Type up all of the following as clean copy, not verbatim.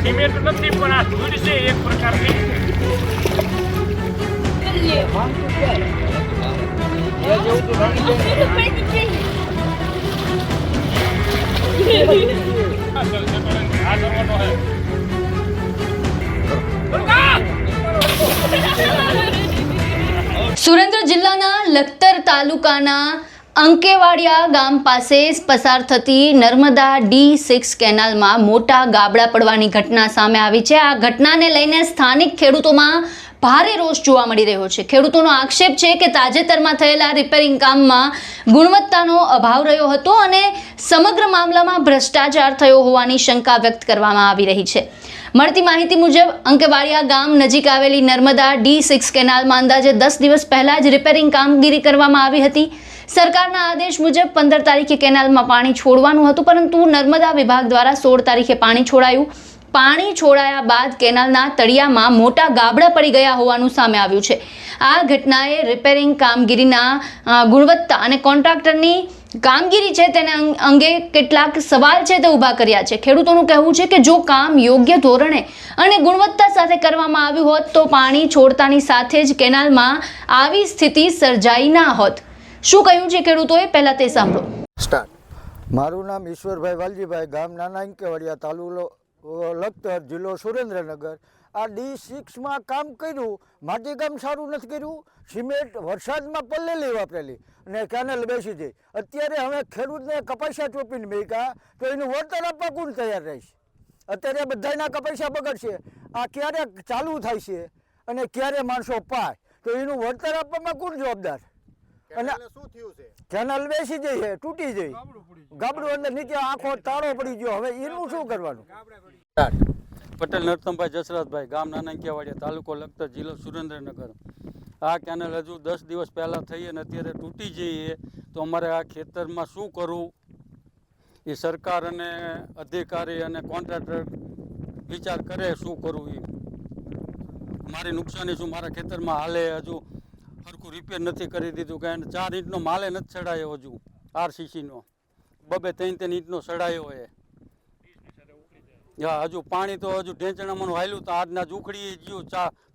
Cement નથી પણ આ ધૂળ છે એક પ્રકારની. સુરેન્દ્ર જિલ્લાના લખતર તાલુકાના અંકેવાડિયા ગામ પાસે પસાર થતી નર્મદા D6 કેનાલમાં મોટા ગાબડા પડવાની ઘટના સામે આવી છે। આ ઘટનાને લઈને સ્થાનિક ખેડૂતોમાં ભારે રોષ જોવા મળી રહ્યો છે। ખેડૂતોનો આક્ષેપ છે કે તાજેતરમાં થયેલા રિપેરિંગ કામમાં ગુણવત્તાનો અભાવ રહ્યો હતો અને સમગ્ર મામલામાં ભ્રષ્ટાચાર થયો હોવાની શંકા વ્યક્ત કરવામાં આવી રહી છે। મળતી માહિતી મુજબ અંકેવાડિયા ગામ નજીક આવેલી નર્મદા D6 કેનાલમાં અંદાજે 10 દિવસ પહેલા જ રિપેરિંગ કામગીરી કરવામાં આવી હતી। સરકારના આદેશ મુજબ 15 તારીખે કેનાલમાં પાણી છોડવાનું હતું, પરંતુ નર્મદા વિભાગ દ્વારા 16 તારીખે પાણી છોડાયું। પાણી છોડાયા બાદ કેનાલના તળિયામાં મોટા ગાબડા પડી ગયા હોવાનું સામે આવ્યું છે। આ ઘટનાએ રિપેરિંગ કામગીરીના ગુણવત્તા અને કોન્ટ્રાક્ટરની કામગીરી છે તેને અંગે કેટલાક સવાલ છે તે ઊભા કર્યા છે। ખેડૂતોનું કહેવું છે કે જો કામ યોગ્ય ધોરણે અને ગુણવત્તા સાથે કરવામાં આવ્યું હોત તો પાણી છોડતાની સાથે જ કેનાલમાં આવી સ્થિતિ સર્જાઈ ના હોત। શું કહ્યું છે ખેડૂતોએ, પહેલા તે સાંભળો। મારું નામ ઈશ્વરભાઈ વાલજીભાઈ, ગામ નાના અંકેવાડિયા, તાલુકો લખતર, જિલ્લો સુરેન્દ્રનગર। આ D6માં કામ કર્યું, માટી કામ સારું નથી કર્યું, સિમેન્ટ વરસાદમાં પલ્લેલી વાપરેલી અને કેનાલ બેસી જઈ। અત્યારે હવે ખેડૂતને કપાસિયા ચોપીને મેક્યા તો એનું વળતર આપવા કોણ તૈયાર રહેશે? અત્યારે બધાના કપાસિયા બગડશે। આ ક્યારે ચાલુ થાય છે અને ક્યારે માણસો પાય તો એનું વળતર આપવામાં કોણ જવાબદાર? અને શું થયું છે? કેનાલ બેસી જઈ છે, તૂટી જઈ, ગાબડું અંદર નીચે આખો તાળો પડી ગયો। હવે એનું શું કરવાનું? પટેલ નરતમભાઈ જસરાજભાઈ, ગામ નાના અંકેવાડિયા, તાલુકો લખતર, જિલ્લો સુરેન્દ્રનગર। આ કેનાલ હજુ 10 દિવસ પહેલાં થઈ અને અત્યારે તૂટી જઈએ તો અમારે આ ખેતરમાં શું કરવું એ સરકાર અને અધિકારી અને કોન્ટ્રાક્ટર વિચાર કરે શું કરવું એ। મારી નુકસાની શું, મારા ખેતરમાં હાલે હજુ સરખું રિપેર નથી કરી દીધું, કે 4 ઇંચનો માલે નથી ચડાયો, હજુ RCCનો 2-3 ઇંચનો ચડાયો હોય। હજુ પાણી તો હજુ ઢેંચણામાં હાલ્યું તો આજના જ ઉખડી ગયું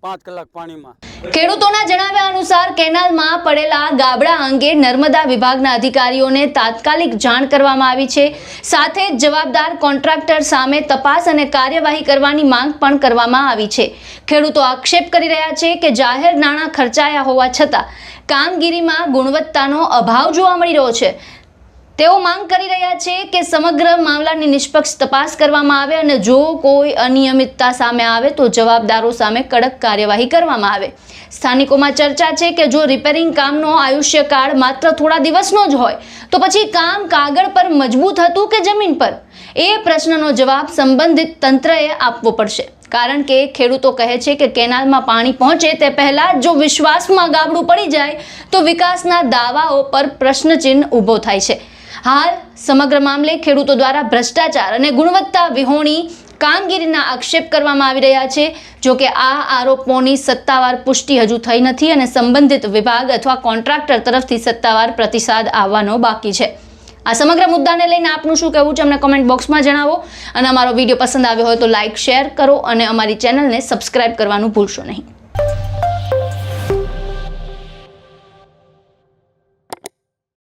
5 કલાક પાણીમાં। ખેડૂતોના જણાવ્યા અનુસાર કેનાલમાં પડેલા ગાબડા અંગે નર્મદા વિભાગના અધિકારીઓને તાત્કાલિક જાણ કરવામાં આવી છે। સાથે જ જવાબદાર કોન્ટ્રાક્ટર સામે તપાસ અને કાર્યવાહી કરવાની માંગ પણ કરવામાં આવી છે। ખેડૂતો આક્ષેપ કરી રહ્યા છે કે જાહેર નાણાં ખર્ચાયા હોવા છતાં કામગીરીમાં ગુણવત્તાનો અભાવ જોવા મળી રહ્યો છે। તેઓ માંગ કરી રહ્યા છે કે સમગ્ર મામલાની નિષ્પક્ષ તપાસ કરવામાં આવે અને જો કોઈ અનિયમિતતા સામે આવે તો જવાબદારો સામે કડક કાર્યવાહી કરવામાં આવે। સ્થાનિકોમાં ચર્ચા છે કે જો રિપેરિંગ કામનો આયુષ્યકાળ માત્ર થોડા દિવસનો જ હોય તો પછી કામ કાગળ પર મજબૂત હતું કે જમીન પર? એ પ્રશ્નનો જવાબ સંબંધિત તંત્રએ આપવો પડશે, કારણ કે ખેડૂતો કહે છે કે કેનાલમાં પાણી પહોંચે તે પહેલા જો વિશ્વાસમાં ગાબડું પડી જાય તો વિકાસના દાવાઓ પર પ્રશ્નચિહ્ન ઊભો થાય છે। હાલ સમગ્ર મામલે ખેડૂતો દ્વારા ભ્રષ્ટાચાર અને ગુણવત્તા વિહોણી કામગીરીના આક્ષેપ કરવામાં આવી રહ્યા છે। જો કે આ આરોપોની સત્તાવાર પુષ્ટિ હજુ થઈ નથી અને સંબંધિત વિભાગ અથવા કોન્ટ્રાક્ટર તરફથી સત્તાવાર પ્રતિસાદ આવવાનો બાકી છે। આ સમગ્ર મુદ્દાને લઈને આપનું શું કહેવું છે અમને કોમેન્ટ બોક્સમાં જણાવો અને અમારો વિડીયો પસંદ આવ્યો હોય તો લાઇક, શેર કરો અને અમારી ચેનલને સબસ્ક્રાઇબ કરવાનું ભૂલશો નહીં।